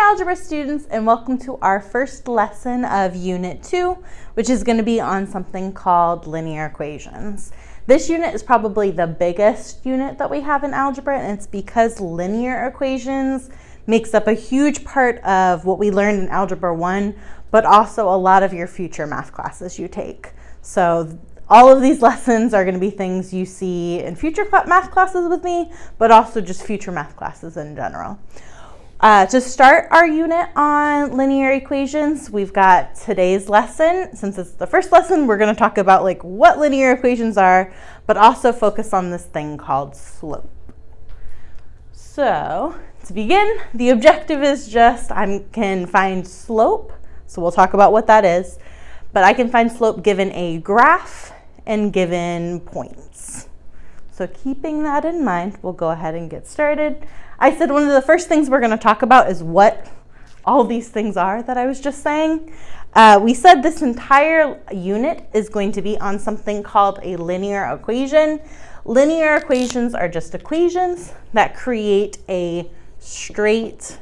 algebra students, and welcome to our first lesson of Unit 2, which is going to be on something called linear equations. This unit is probably the biggest unit that we have in algebra, and it's because linear equations makes up a huge part of what we learned in Algebra 1, but also a lot of your future math classes you take. So all of these lessons are going to be things you see in future math classes with me, but also just future math classes in general. To start our unit on linear equations, we've got today's lesson. Since it's the first lesson, we're going to talk about what linear equations are, but also focus on this thing called slope. So to begin, the objective is just I can find slope. So we'll talk about what that is, but I can find slope given a graph and given points. So keeping that in mind, we'll go ahead and get started. I said one of the first things we're going to talk about is what all these things are that I was just saying. We said this entire unit is going to be on something called a linear equation. Linear equations are just equations that create a straight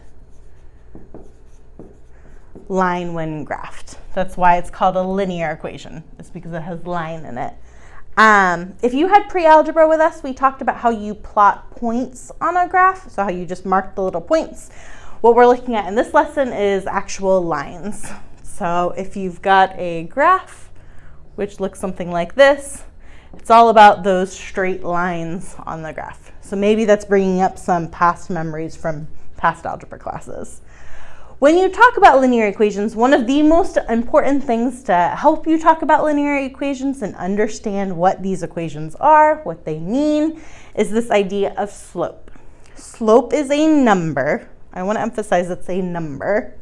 line when graphed. That's why it's called a linear equation. It's because it has line in it. If you had pre-algebra with us, we talked about how you plot points on a graph, so how you just mark the little points. What we're looking at in this lesson is actual lines. So if you've got a graph, which looks something like this, it's all about those straight lines on the graph. So maybe that's bringing up some past memories from past algebra classes. When you talk about linear equations, one of the most important things to help you talk about linear equations and understand what these equations are, what they mean, is this idea of slope. Slope is a number. I want to emphasize it's a number.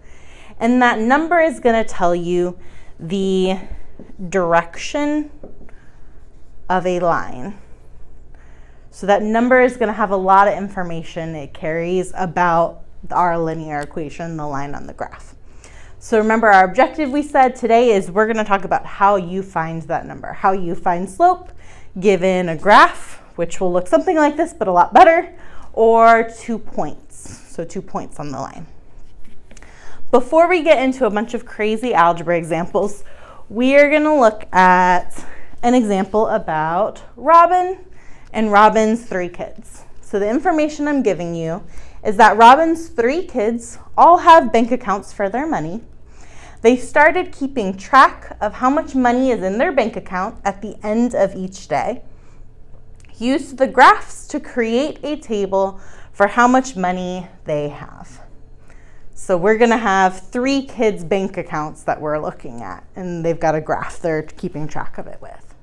And that number is going to tell you the direction of a line. So that number is going to have a lot of information it carries about our linear equation, the line on the graph. So remember, our objective we said today is we're going to talk about how you find that number, how you find slope given a graph, which will look something like this, but a lot better, or 2 points. So 2 points on the line. Before we get into a bunch of crazy algebra examples, we are going to look at an example about Robin and Robin's 3 kids. So the information I'm giving you is that Robin's 3 kids all have bank accounts for their money. They started keeping track of how much money is in their bank account at the end of each day. Used the graphs to create a table for how much money they have. So we're going to have 3 kids' bank accounts that we're looking at, and they've got a graph they're keeping track of it with.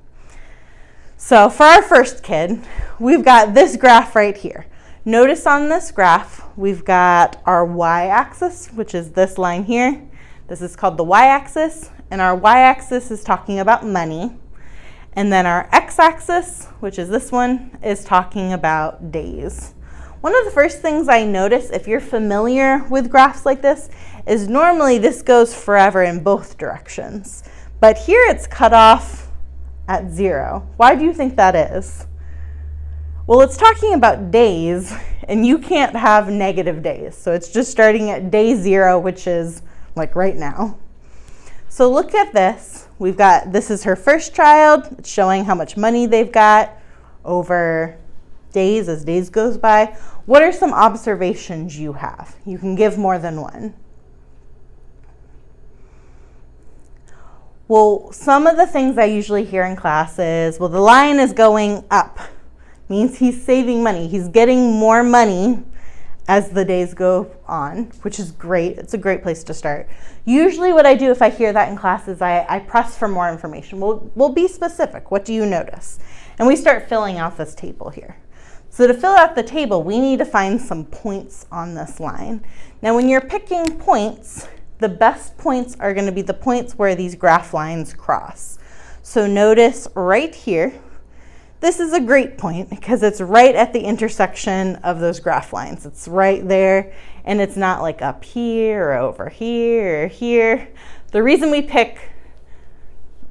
So for our first kid, we've got this graph right here. Notice on this graph, we've got our y-axis, which is this line here. This is called the y-axis, and our y-axis is talking about money. And then our x-axis, which is this one, is talking about days. One of the first things I notice, if you're familiar with graphs like this, is normally this goes forever in both directions. But here it's cut off at 0. Why do you think that is? Well, it's talking about days, and you can't have negative days. So it's just starting at day 0, which is like right now. So look at this. We've got, this is her first child. It's showing how much money they've got over days as days goes by. What are some observations you have? You can give more than one. Well, some of the things I usually hear in class is, well, the line is going up. Means he's saving money. He's getting more money as the days go on, which is great. It's a great place to start. Usually what I do if I hear that in class is I press for more information. We'll be specific. What do you notice? And we start filling out this table here. So to fill out the table, we need to find some points on this line. Now when you're picking points, the best points are going to be the points where these graph lines cross. So notice right here, this is a great point because it's right at the intersection of those graph lines. It's right there, and it's not like up here or over here or here. The reason we pick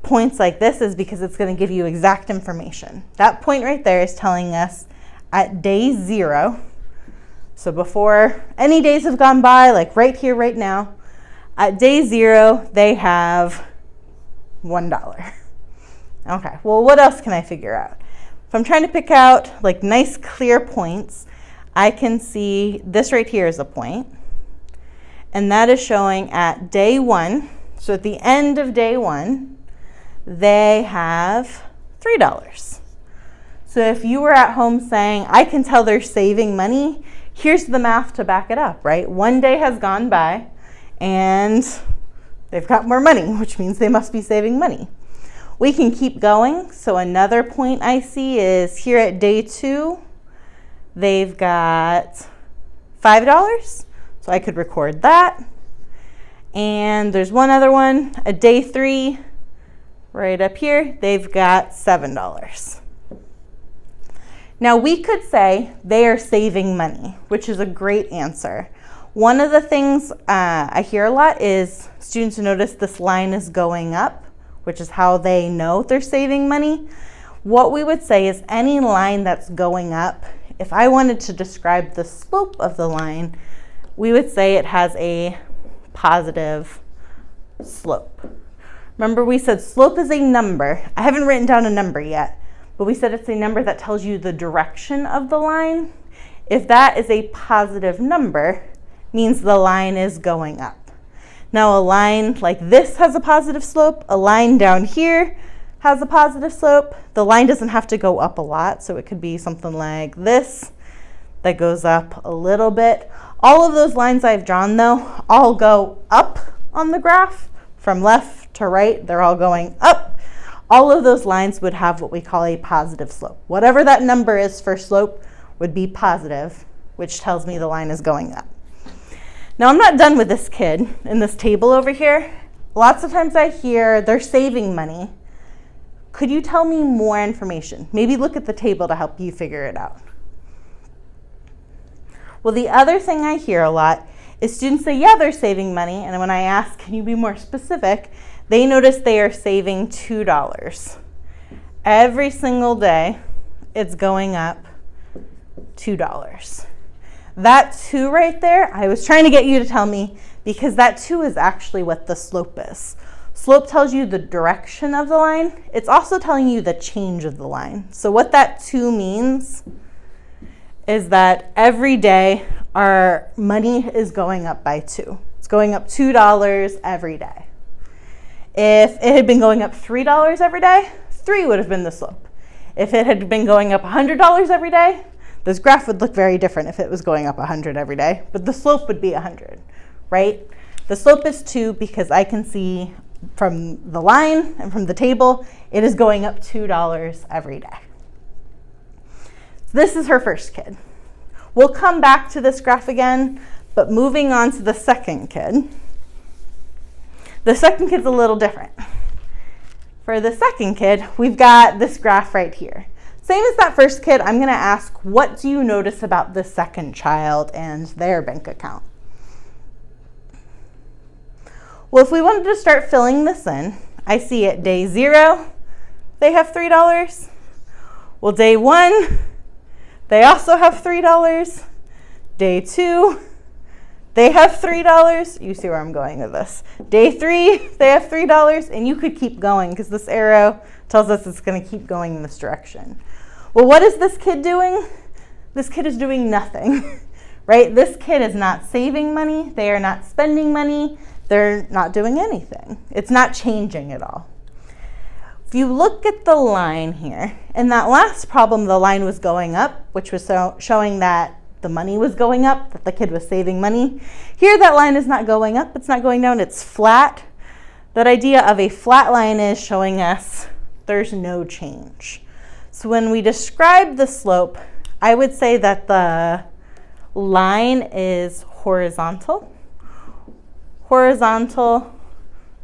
points like this is because it's going to give you exact information. That point right there is telling us at day 0, So before any days have gone by, like right here, right now, at day 0, they have $1. Okay, well, what else can I figure out? If I'm trying to pick out like nice clear points, I can see this right here is a point, and that is showing at day 1. So at the end of day 1, they have $3. So if you were at home saying, I can tell they're saving money, here's the math to back it up, right? 1 day has gone by and they've got more money, which means they must be saving money. We can keep going. So another point I see is here at day 2, they've got $5. So I could record that. And there's one other one, at day 3, right up here, they've got $7. Now we could say they are saving money, which is a great answer. One of the things I hear a lot is students notice this line is going up, which is how they know they're saving money. What we would say is any line that's going up, if I wanted to describe the slope of the line, we would say it has a positive slope. Remember, we said slope is a number. I haven't written down a number yet, but we said it's a number that tells you the direction of the line. If that is a positive number, means the line is going up. Now a line like this has a positive slope. A line down here has a positive slope. The line doesn't have to go up a lot, so it could be something like this that goes up a little bit. All of those lines I've drawn, though, all go up on the graph from left to right. They're all going up. All of those lines would have what we call a positive slope. Whatever that number is for slope would be positive, which tells me the line is going up. Now I'm not done with this kid in this table over here. Lots of times I hear they're saving money. Could you tell me more information? Maybe look at the table to help you figure it out. Well, the other thing I hear a lot is students say, yeah, they're saving money. And when I ask, can you be more specific? They notice they are saving $2. Every single day, it's going up $2. That 2 right there, I was trying to get you to tell me, because that 2 is actually what the slope is. Slope tells you the direction of the line. It's also telling you the change of the line. So what that 2 means is that every day our money is going up by 2. It's going up $2 every day. If it had been going up $3 every day, 3 would have been the slope. If it had been going up $100 every day, this graph would look very different if it was going up 100 every day, but the slope would be 100, right? The slope is 2 because I can see from the line and from the table, it is going up $2 every day. This is her first kid. We'll come back to this graph again, but moving on to the second kid. The second kid's a little different. For the second kid, we've got this graph right here. Same as that first kid, I'm gonna ask, what do you notice about the second child and their bank account? Well, if we wanted to start filling this in, I see at day 0, they have $3. Well, day 1, they also have $3. Day 2, they have $3. You see where I'm going with this. Day 3, they have $3, and you could keep going because this arrow tells us it's going to keep going in this direction. Well, what is this kid doing? This kid is doing nothing, right? This kid is not saving money. They are not spending money. They're not doing anything. It's not changing at all. If you look at the line here, in that last problem, the line was going up, which was showing that the money was going up, that the kid was saving money. Here, that line is not going up. It's not going down. It's flat. That idea of a flat line is showing us there's no change. So when we describe the slope, I would say that the line is horizontal. Horizontal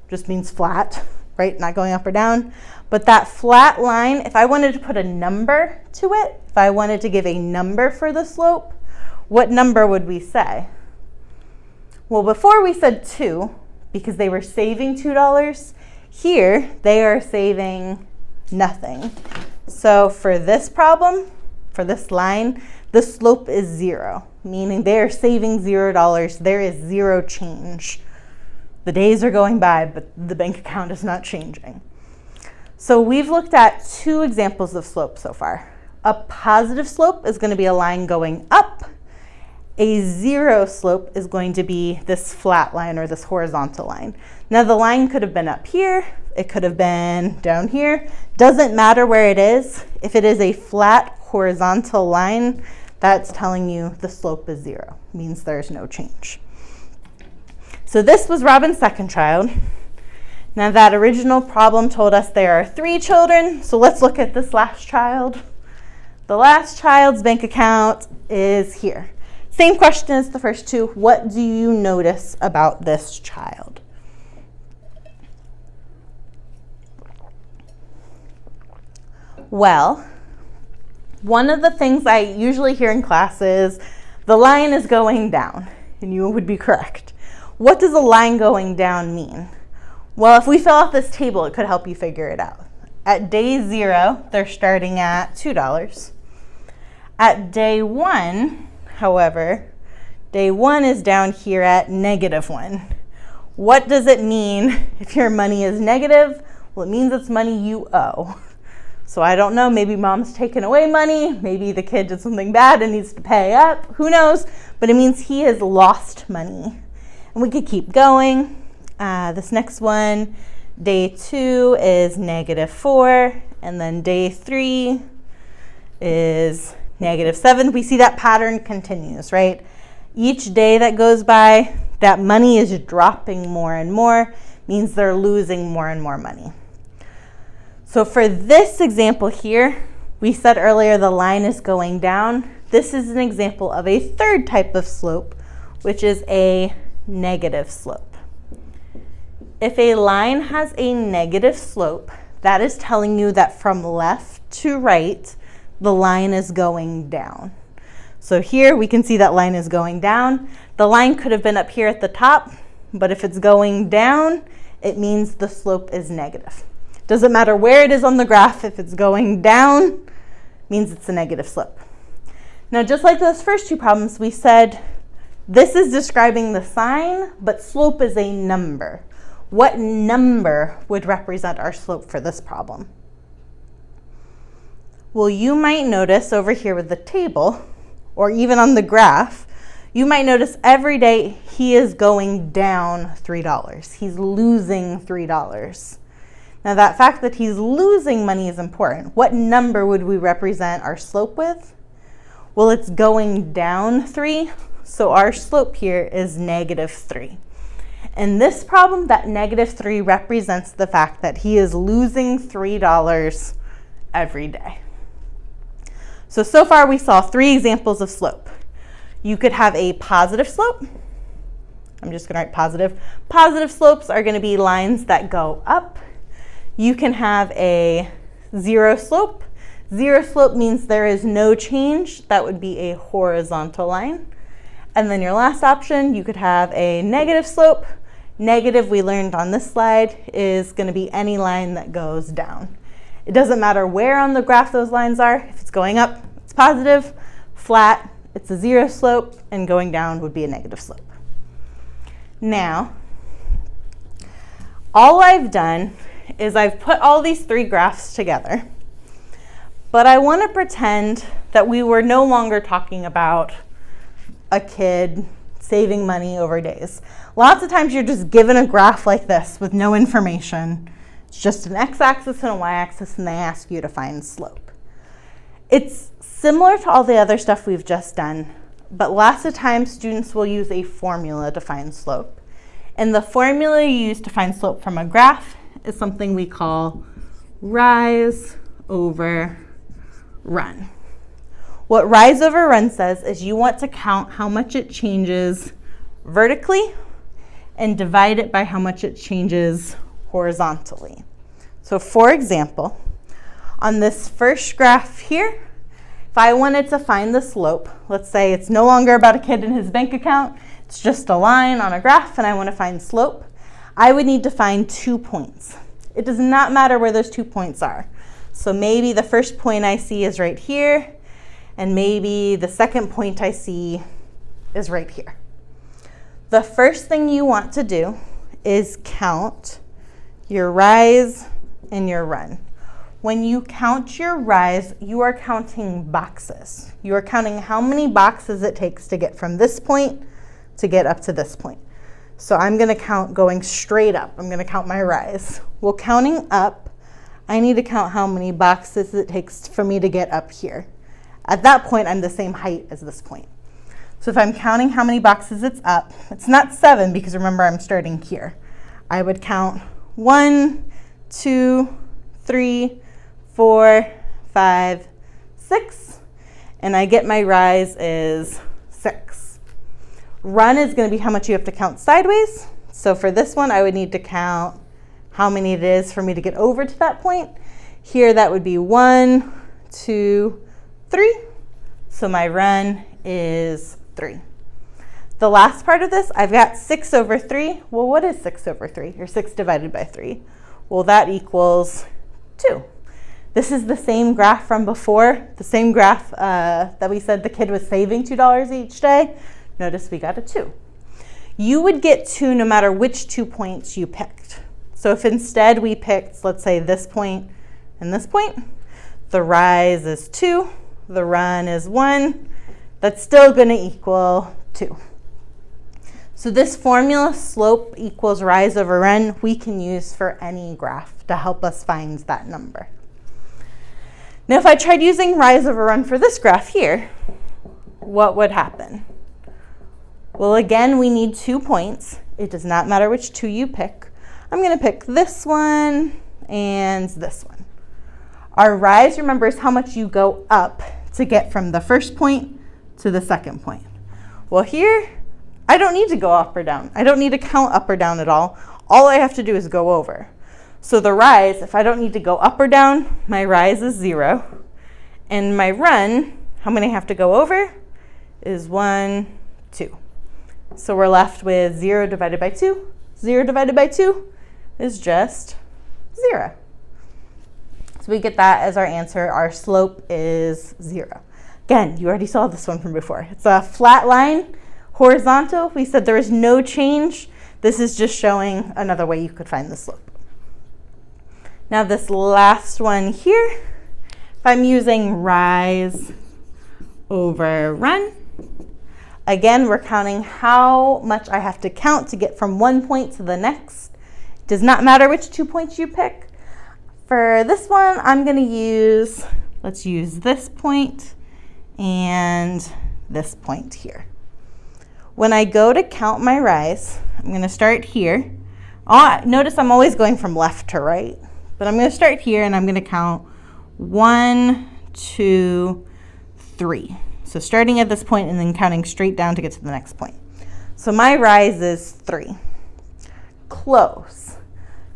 just means flat, right? Not going up or down. But that flat line, if I wanted to put a number to it, if I wanted to give a number for the slope, what number would we say? Well, before we said 2, because they were saving $2. Here, they are saving nothing. So for this problem, for this line, the slope is 0, meaning they are saving $0. There is 0 change. The days are going by, but the bank account is not changing. So we've looked at 2 examples of slope so far. A positive slope is going to be a line going up. A 0 slope is going to be this flat line or this horizontal line. Now the line could have been up here, it could have been down here. Doesn't matter where it is. If it is a flat horizontal line, that's telling you the slope is 0, means there's no change. So this was Robin's second child. Now that original problem told us there are 3 children, so let's look at this last child. The last child's bank account is here. Same question as the first 2. What do you notice about this child? Well, one of the things I usually hear in class is the line is going down, and you would be correct. What does a line going down mean? Well, if we fill out this table, it could help you figure it out. At day 0, they're starting at $2. At day 1, however, day 1 is down here at -1. What does it mean if your money is negative? Well, it means it's money you owe. So I don't know, maybe mom's taken away money, maybe the kid did something bad and needs to pay up, who knows? But it means he has lost money. And we could keep going. This next one, day 2 is -4, and then day 3 is -7. We see that pattern continues, right? Each day that goes by, that money is dropping more and more, means they're losing more and more money. So for this example here, we said earlier the line is going down. This is an example of a third type of slope, which is a negative slope. If a line has a negative slope, that is telling you that from left to right, the line is going down. So here we can see that line is going down. The line could have been up here at the top, but if it's going down, it means the slope is negative. Doesn't matter where it is on the graph, if it's going down, means it's a negative slope. Now, just like those first 2 problems, we said this is describing the sign, but slope is a number. What number would represent our slope for this problem? Well, you might notice over here with the table, or even on the graph, you might notice every day he is going down $3. He's losing $3. Now that fact that he's losing money is important. What number would we represent our slope with? Well, it's going down 3, so our slope here is -3. In this problem, that -3 represents the fact that he is losing $3 every day. So far we saw 3 examples of slope. You could have a positive slope. I'm just gonna write positive. Positive slopes are gonna be lines that go up. You can have a 0 slope. 0 slope means there is no change. That would be a horizontal line. And then your last option, you could have a negative slope. Negative, we learned on this slide, is going to be any line that goes down. It doesn't matter where on the graph those lines are. If it's going up, it's positive. Flat, it's a 0 slope, and going down would be a negative slope. Now, all I've done is I've put all these 3 graphs together, but I want to pretend that we were no longer talking about a kid saving money over days. Lots of times you're just given a graph like this with no information. It's just an x-axis and a y-axis, and they ask you to find slope. It's similar to all the other stuff we've just done, but lots of times students will use a formula to find slope. And the formula you use to find slope from a graph is something we call rise over run. What rise over run says is you want to count how much it changes vertically and divide it by how much it changes horizontally. So for example, on this first graph here, if I wanted to find the slope, let's say it's no longer about a kid and his bank account, it's just a line on a graph and I want to find slope, I would need to find 2 points. It does not matter where those 2 points are. So maybe the first point I see is right here, and maybe the second point I see is right here. The first thing you want to do is count your rise and your run. When you count your rise, you are counting boxes. You are counting how many boxes it takes to get from this point to get up to this point. So I'm going to count going straight up. I'm going to count my rise. Well, counting up, I need to count how many boxes it takes for me to get up here. At that point, I'm the same height as this point. So if I'm counting how many boxes it's up, it's not 7 because remember I'm starting here. I would count 1, 2, 3, 4, 5, 6, and I get my rise is 6. Run is going to be how much you have to count sideways. So for this one, I would need to count how many it is for me to get over to that point. Here, that would be 1, 2, 3. So my run is 3. The last part of this, I've got 6 over 3. Well, what is 6 over 3? Or 6 divided by 3? Well, that equals 2. This is the same graph from before, the same graph that we said the kid was saving $2 each day. Notice we got a 2. You would get 2 no matter which 2 points you picked. So if instead we picked, let's say, this point and this point, the rise is 2, the run is 1, that's still going to equal 2. So this formula, slope equals rise over run, we can use for any graph to help us find that number. Now, if I tried using rise over run for this graph here, what would happen? Well, again, we need 2 points. It does not matter which 2 you pick. I'm going to pick this one and this one. Our rise, remember, is how much you go up to get from the first point to the second point. Well, here, I don't need to go up or down. I don't need to count up or down at all. All I have to do is go over. So the rise, if I don't need to go up or down, my rise is 0. And my run, how many I have to go over, is 1, 2. So we're left with 0 divided by 2. 0 divided by 2 is just 0. So we get that as our answer. Our slope is 0. Again, you already saw this one from before. It's a flat line, horizontal. We said there is no change. This is just showing another way you could find the slope. Now this last one here, if I'm using rise over run, again, we're counting how much I have to count to get from one point to the next. It does not matter which 2 points you pick. For this one, I'm going to use, let's use this point and this point here. When I go to count my rise, I'm going to start here. Notice I'm always going from left to right, but I'm going to start here and I'm going to count 1, 2, 3. So starting at this point and then counting straight down to get to the next point. So my rise is 3. Close.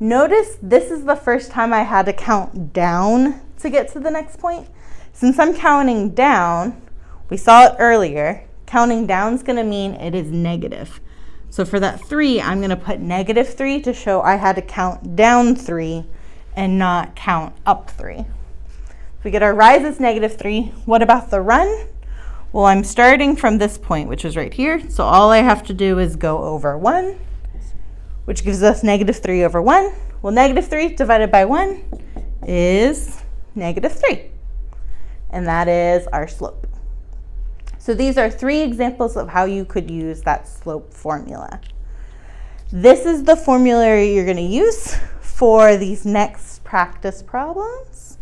Notice this is the first time I had to count down to get to the next point. Since I'm counting down, we saw it earlier, counting down is going to mean it is negative. So for that 3, I'm going to put -3 to show I had to count down 3 and not count up 3. If we get our rise is -3, what about the run? Well, I'm starting from this point, which is right here. So all I have to do is go over 1, which gives us -3 over 1. Well, -3 divided by 1 is -3. And that is our slope. So these are 3 examples of how you could use that slope formula. This is the formula you're going to use for these next practice problems.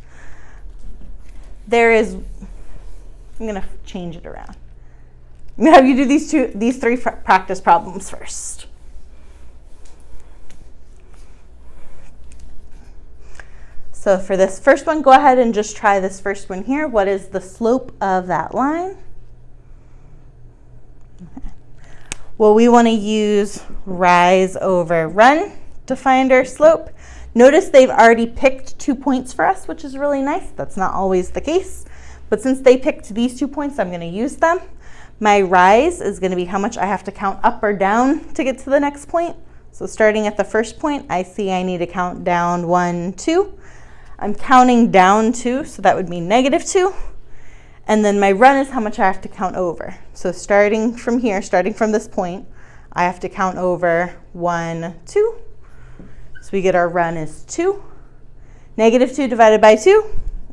I'm going to change it around. I'm going to have you do these 3 practice problems first. So for this first one, go ahead and just try this first one here. What is the slope of that line? Okay. Well, we want to use rise over run to find our slope. Notice they've already picked 2 points for us, which is really nice. That's not always the case. But since they picked these 2 points, I'm going to use them. My rise is going to be how much I have to count up or down to get to the next point. So starting at the first point, I see I need to count down 1, 2. I'm counting down 2, so that would mean -2. And then my run is how much I have to count over. So starting from here, starting from this point, I have to count over 1, 2. So we get our run is 2. -2 divided by 2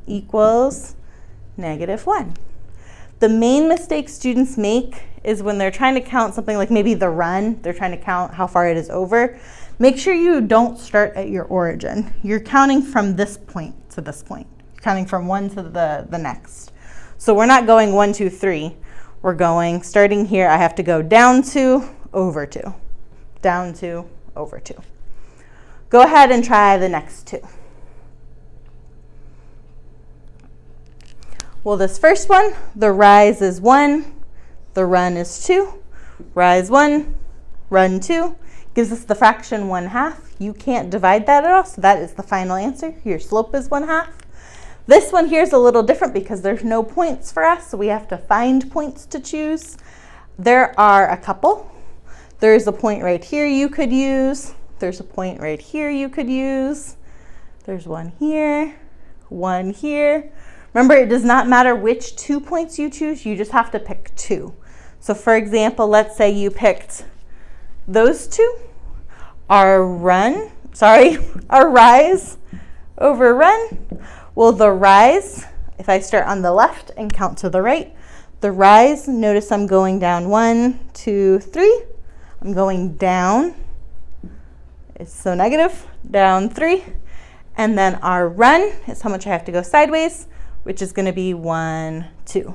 equals -1. The main mistake students make is when they're trying to count something like maybe the run, they're trying to count how far it is over. Make sure you don't start at your origin. You're counting from this point to this point. You're counting from one to the next. So we're not going 1, 2, 3. We're going, starting here, I have to go down 2, over 2. Down 2, over 2. Go ahead and try the next 2. Well, this first one, the rise is 1, the run is 2. Rise 1, run 2. Gives us the fraction 1/2. You can't divide that at all, so that is the final answer. Your slope is 1/2. This one here is a little different because there's no points for us, so we have to find points to choose. There are a couple. There's a point right here you could use. There's a point right here you could use. There's one here, one here. Remember, it does not matter which 2 points you choose, you just have to pick 2. So for example, let's say you picked those 2, our rise over run. Well, the rise, if I start on the left and count to the right, the rise, notice I'm going down 1, 2, 3. I'm going down, it's so negative, down 3. And then our run is how much I have to go sideways, which is going to be 1, 2.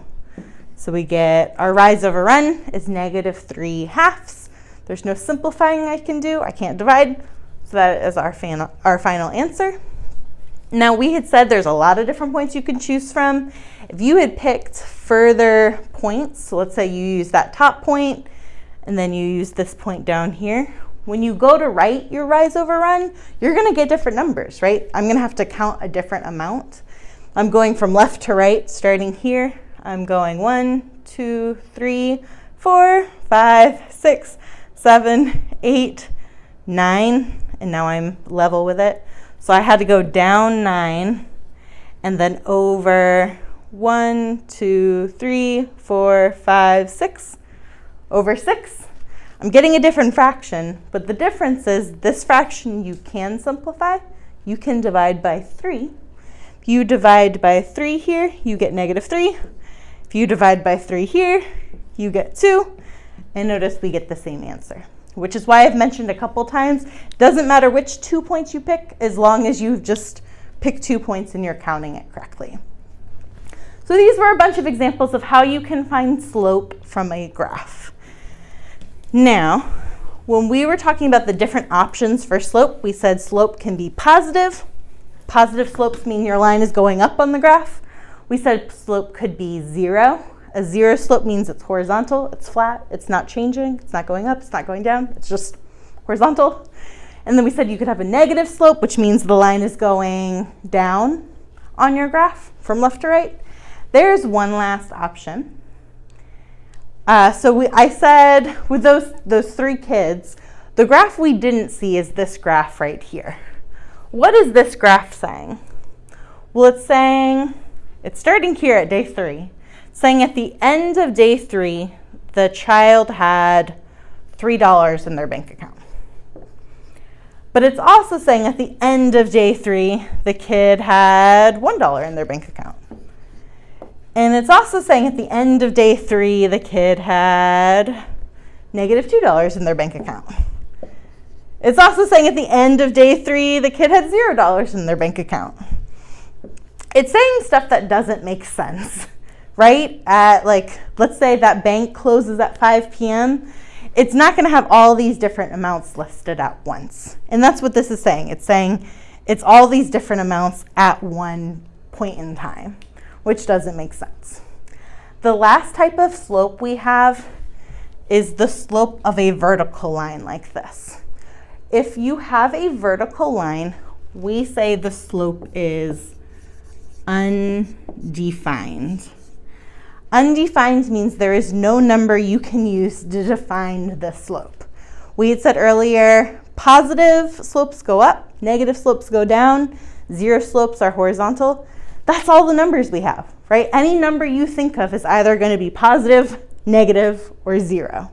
So we get our rise over run is -3/2. There's no simplifying I can do. I can't divide. So that is our final answer. Now we had said there's a lot of different points you can choose from. If you had picked further points, so let's say you use that top point and then you use this point down here. When you go to write your rise over run, you're going to get different numbers, right? I'm going to have to count a different amount. I'm going from left to right, starting here. I'm going 1, 2, 3, 4, 5, 6, 7, 8, 9, and now I'm level with it. So I had to go down 9 and then over 1, 2, 3, 4, 5, 6, over 6. I'm getting a different fraction, but the difference is this fraction you can simplify. You can divide by 3. If you divide by 3 here, you get -3. If you divide by 3 here, you get 2. And notice we get the same answer, which is why I've mentioned a couple times, doesn't matter which 2 points you pick, as long as you've just picked 2 points and you're counting it correctly. So these were a bunch of examples of how you can find slope from a graph. Now, when we were talking about the different options for slope, we said slope can be positive. Positive slopes mean your line is going up on the graph. We said slope could be 0. A 0 slope means it's horizontal, it's flat, it's not changing, it's not going up, it's not going down, it's just horizontal. And then we said you could have a negative slope, which means the line is going down on your graph from left to right. There's one last option. I said with those 3 kids, the graph we didn't see is this graph right here. What is this graph saying? Well, it's saying, it's starting here at day 3. It's saying at the end of day 3, the child had $3 in their bank account. But it's also saying at the end of day 3, the kid had $1 in their bank account. And it's also saying at the end of day 3, the kid had -$2 in their bank account. It's also saying at the end of day 3, the kid had $0 in their bank account. It's saying stuff that doesn't make sense, right? Let's say that bank closes at 5 p.m. It's not going to have all these different amounts listed at once. And that's what this is saying. It's saying it's all these different amounts at one point in time, which doesn't make sense. The last type of slope we have is the slope of a vertical line like this. If you have a vertical line, we say the slope is undefined. Undefined means there is no number you can use to define the slope. We had said earlier, positive slopes go up, negative slopes go down, 0 slopes are horizontal. That's all the numbers we have, right? Any number you think of is either going to be positive, negative, or 0.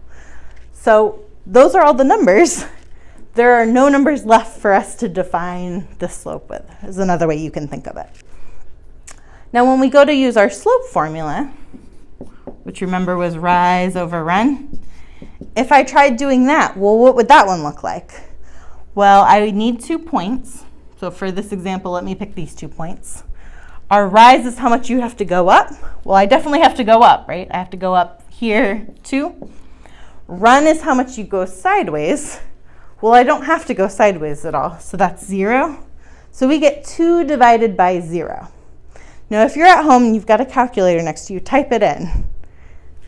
So those are all the numbers. There are no numbers left for us to define the slope with, is another way you can think of it. Now when we go to use our slope formula, which remember was rise over run, if I tried doing that, well, what would that one look like? Well, I need 2 points. So for this example, let me pick these 2 points. Our rise is how much you have to go up. Well, I definitely have to go up, right? I have to go up here, 2. Run is how much you go sideways. Well, I don't have to go sideways at all, so that's 0. So we get 2 divided by 0. Now, if you're at home and you've got a calculator next to you, type it in.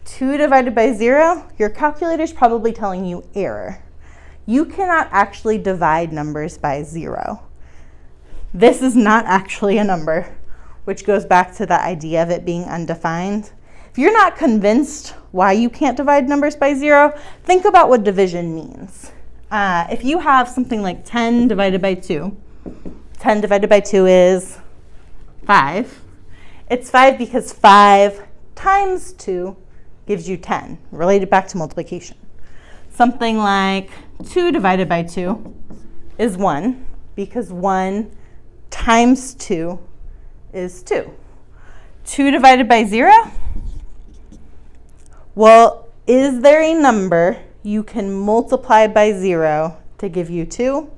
2 divided by 0, your calculator's probably telling you error. You cannot actually divide numbers by 0. This is not actually a number, which goes back to the idea of it being undefined. If you're not convinced why you can't divide numbers by 0, think about what division means. If you have something like 10 divided by 2, 10 divided by 2 is 5. It's 5 because 5 times 2 gives you 10, related back to multiplication. Something like 2 divided by 2 is 1 because 1 times 2 is 2. 2 divided by 0? Well, is there a number you can multiply by 0 to give you 2?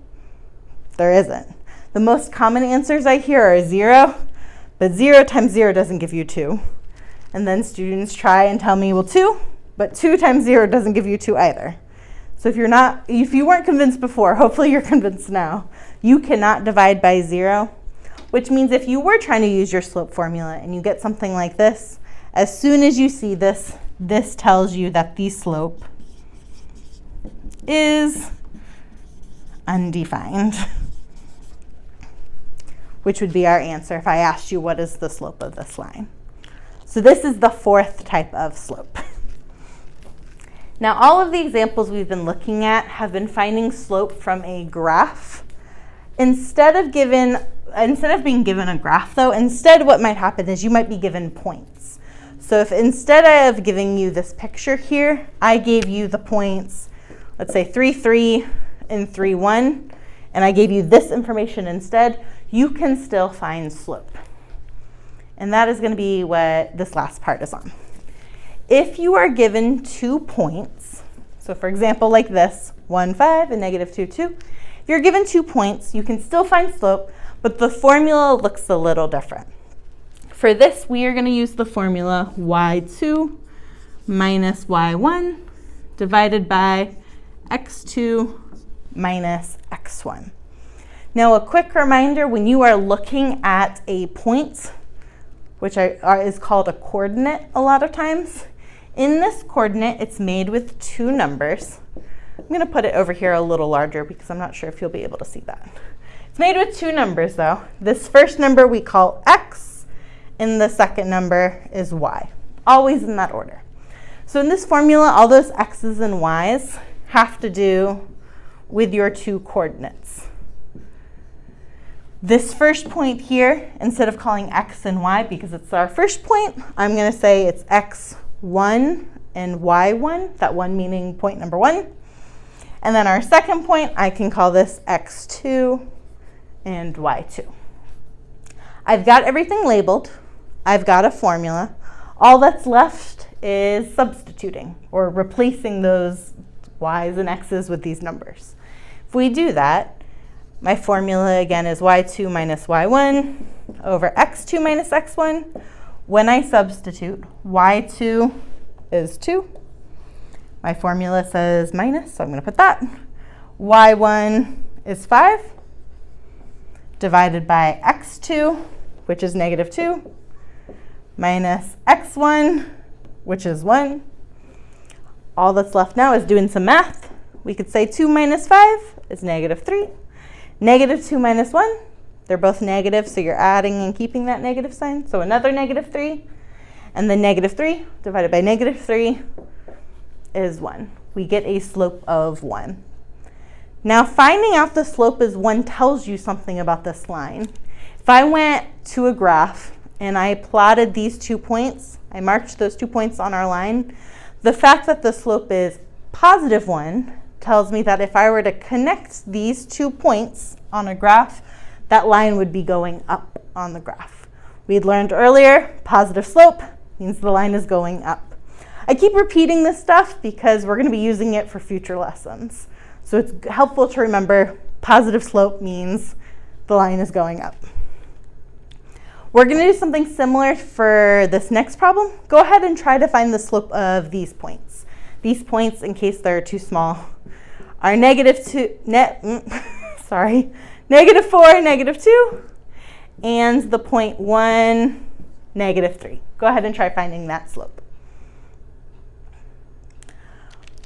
There isn't. The most common answers I hear are 0, but 0 times 0 doesn't give you 2. And then students try and tell me, well, 2, but 2 times 0 doesn't give you 2 either. So if you weren't convinced before, hopefully you're convinced now. You cannot divide by 0, which means if you were trying to use your slope formula and you get something like this, as soon as you see this, this tells you that the slope is undefined, which would be our answer if I asked you what is the slope of this line. So this is the 4th type of slope. Now all of the examples we've been looking at have been finding slope from a graph. Instead of being given a graph though, instead what might happen is you might be given points. So if instead of giving you this picture here, I gave you the points, let's say 3, 3, and 3, 1, and I gave you this information instead, you can still find slope. And that is going to be what this last part is on. If you are given 2 points, so for example like this, 1, 5, and negative 2, 2, if you're given 2 points, you can still find slope, but the formula looks a little different. For this, we are going to use the formula y2 minus y1 divided by x2 minus x1. Now a quick reminder, when you are looking at a point, which is called a coordinate a lot of times, in this coordinate it's made with 2 numbers. I'm going to put it over here a little larger because I'm not sure if you'll be able to see that. It's made with 2 numbers though. This first number we call x, and the second number is y, always in that order. So in this formula, all those x's and y's have to do with your 2 coordinates. This first point here, instead of calling x and y because it's our first point, I'm going to say it's x1 and y1, that 1 meaning point number 1. And then our second point, I can call this x2 and y2. I've got everything labeled. I've got a formula. All that's left is substituting or replacing those y's and x's with these numbers. If we do that, my formula again is y2 minus y1 over x2 minus x1. When I substitute, y2 is 2. My formula says minus, so I'm going to put that. y1 is 5 divided by x2, which is negative 2, minus x1, which is 1. All that's left now is doing some math. We could say 2 minus 5 is negative 3. Negative 2 minus 1, they're both negative, so you're adding and keeping that negative sign. So another negative 3. And then negative 3 divided by negative 3 is 1. We get a slope of 1. Now finding out the slope is 1 tells you something about this line. If I went to a graph and I plotted these 2 points, I marked those 2 points on our line, the fact that the slope is +1 tells me that if I were to connect these 2 points on a graph, that line would be going up on the graph. We had learned earlier, positive slope means the line is going up. I keep repeating this stuff because we're going to be using it for future lessons. So it's helpful to remember positive slope means the line is going up. We're going to do something similar for this next problem. Go ahead and try to find the slope of these points. These points, in case they're too small, are -2, -4, -2, and the point 1, -3. Go ahead and try finding that slope.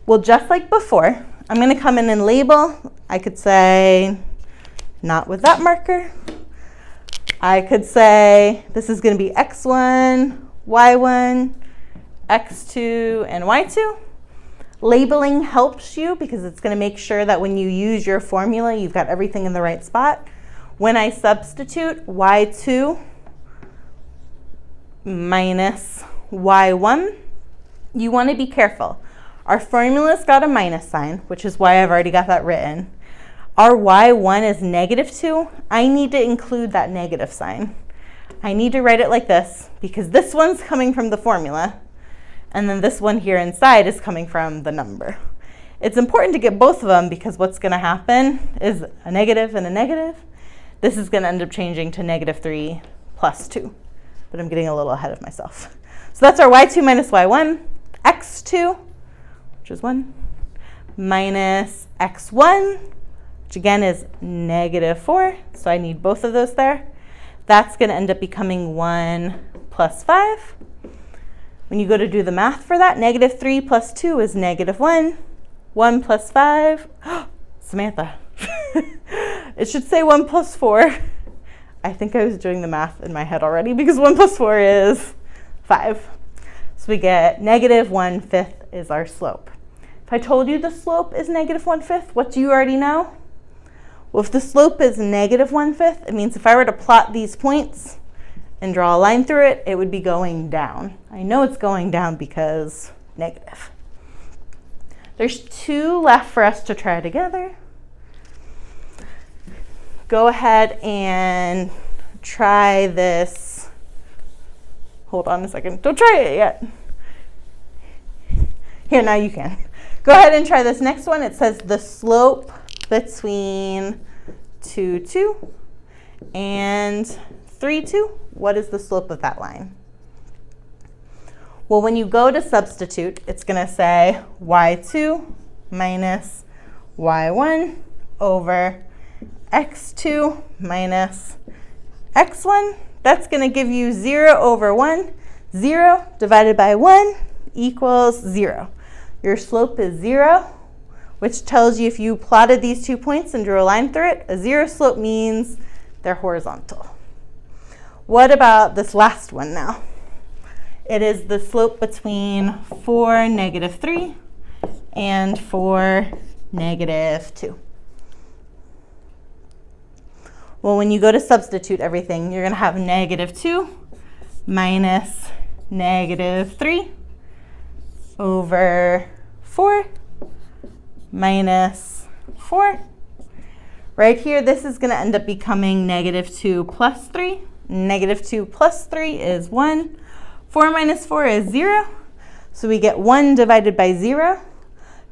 Well, just like before, I'm going to come in and label. I could say, not with that marker. I could say this is going to be x1, y1, x2, and y2. Labeling helps you because it's going to make sure that when you use your formula, you've got everything in the right spot. When I substitute y2 minus y1, you want to be careful. Our formula's got a minus sign, which is why I've already got that written. Our y1 is -2. I need to include that negative sign. I need to write it like this because this one's coming from the formula, and then this one here inside is coming from the number. It's important to get both of them because what's going to happen is a negative and a negative. This is going to end up changing to -3 plus 2, but I'm getting a little ahead of myself. So that's our y2 minus y1, x2, which is 1, minus x1, which again is -4, so I need both of those there. That's going to end up becoming 1 plus 5. When you go to do the math for that, -3 plus 2 is -1. 1 plus 5, Samantha. It should say 1 plus 4. I think I was doing the math in my head already because 1 plus 4 is 5. So we get -1/5 is our slope. If I told you the slope is -1/5, what do you already know? Well, if the slope is -1/5, it means if I were to plot these points and draw a line through it, it would be going down. I know it's going down because negative. There's 2 left for us to try together. Go ahead and try this. Hold on a second. Don't try it yet. Here, now you can. Go ahead and try this next one. It says the slope between 2, 2 and 3, 2. What is the slope of that line? Well, when you go to substitute, it's going to say y2 minus y1 over x2 minus x1. That's going to give you 0 over 1. 0 divided by 1 equals 0. Your slope is 0, which tells you if you plotted these 2 points and drew a line through it, a 0 slope means they're horizontal. What about this last one now? It is the slope between 4, -3 and 4, -2. Well, when you go to substitute everything, you're going to have -2 minus -3 over 4 minus 4. Right here, this is going to end up becoming -2 plus 3. -2 plus 3 is 1. 4 minus 4 is 0. So we get 1 divided by 0.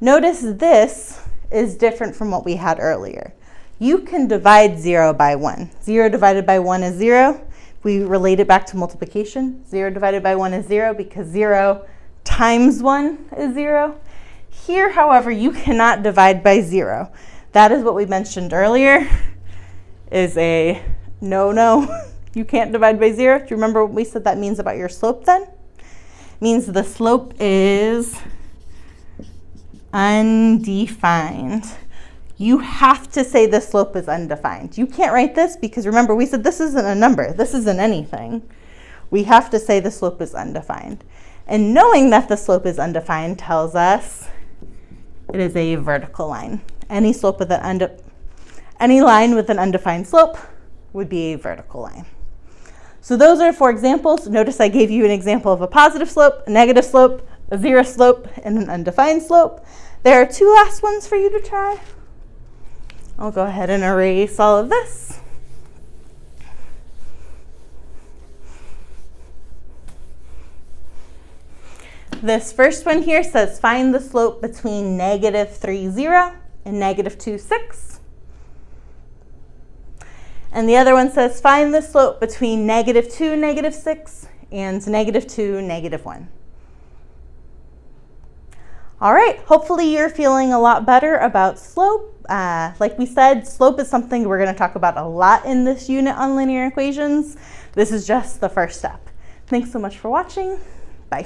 Notice this is different from what we had earlier. You can divide 0 by 1. 0 divided by 1 is 0. We relate it back to multiplication. 0 divided by 1 is 0 because 0 times 1 is 0. Here, however, you cannot divide by 0. That is what we mentioned earlier, is a no-no. You can't divide by 0. Do you remember what we said that means about your slope then? It means the slope is undefined. You have to say the slope is undefined. You can't write this because remember we said this isn't a number. This isn't anything. We have to say the slope is undefined. And knowing that the slope is undefined tells us it is a vertical line. Any slope with any line with an undefined slope would be a vertical line. So those are 4 examples. Notice I gave you an example of a positive slope, a negative slope, a zero slope, and an undefined slope. There are 2 last ones for you to try. I'll go ahead and erase all of this. This first one here says find the slope between -3, 0 and -2, 6. And the other one says find the slope between -2, -6 and -2, -1. All right, hopefully you're feeling a lot better about slope. Like we said, slope is something we're going to talk about a lot in this unit on linear equations. This is just the first step. Thanks so much for watching. Bye.